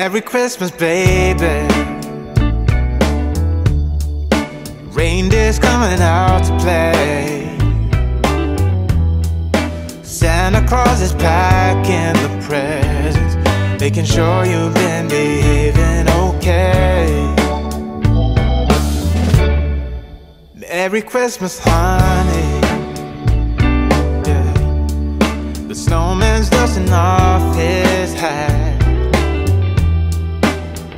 Merry Christmas, baby. Reindeer's coming out to play. Santa Claus is packing the presents, making sure you've been behaving okay. Merry Christmas, honey. Yeah. The snowman's dusting off his hat,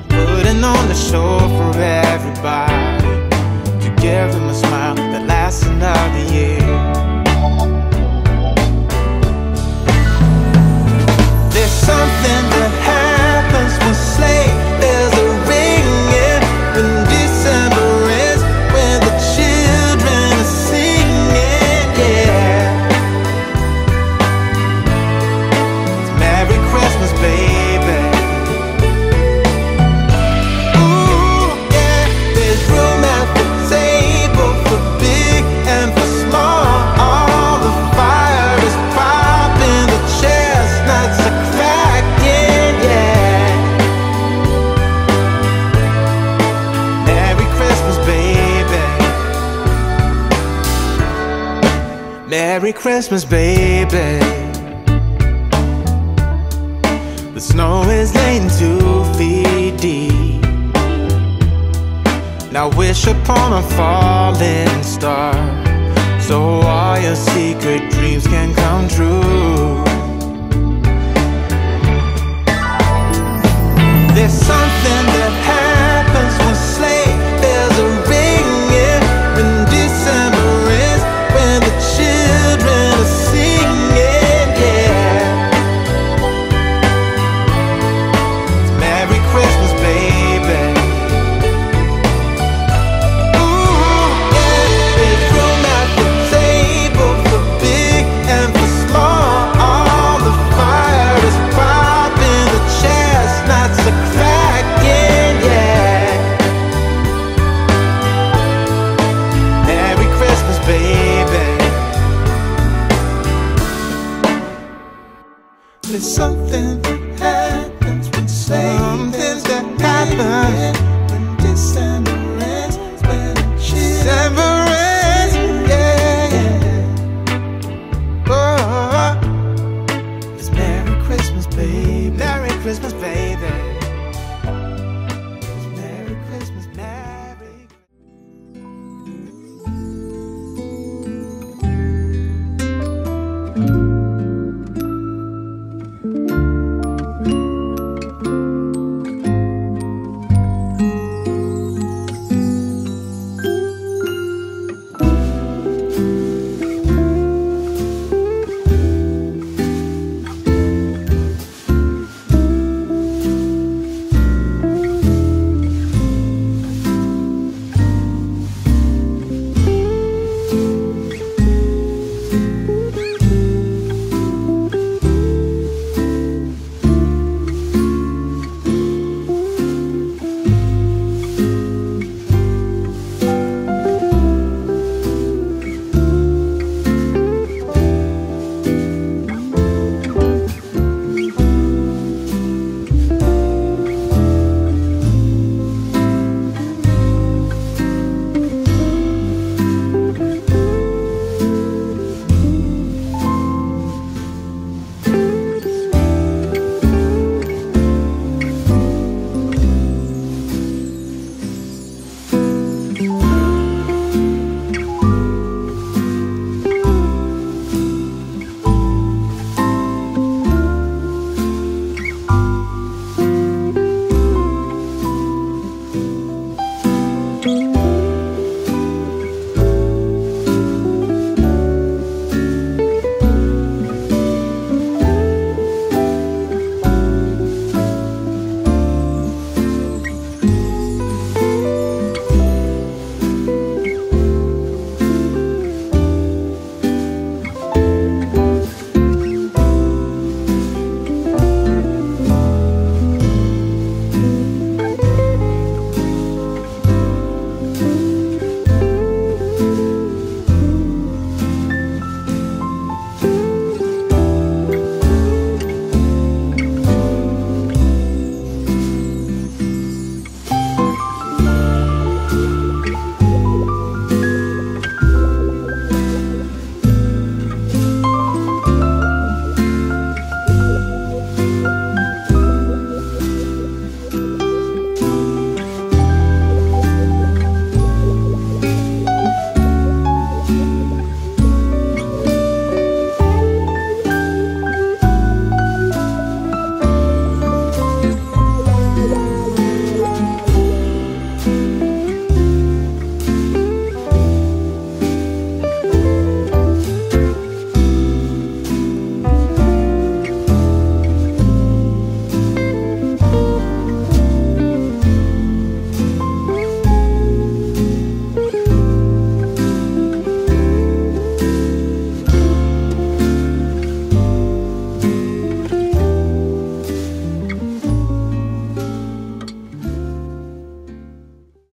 putting on the show for everybody, to give them a smile that lasts another year. There's something that happens when sleigh bells are ringing, when December ends, when the children are singing, yeah. It's Merry Christmas, baby. Ooh, yeah. There's room at the table for big and for small. All the fire is popping, the chestnuts are cracking, yeah. Merry Christmas, baby. Merry Christmas, baby. The snow is laying 2 feet deep. Now wish upon a falling star, so all your secret dreams can come true. There's something that happens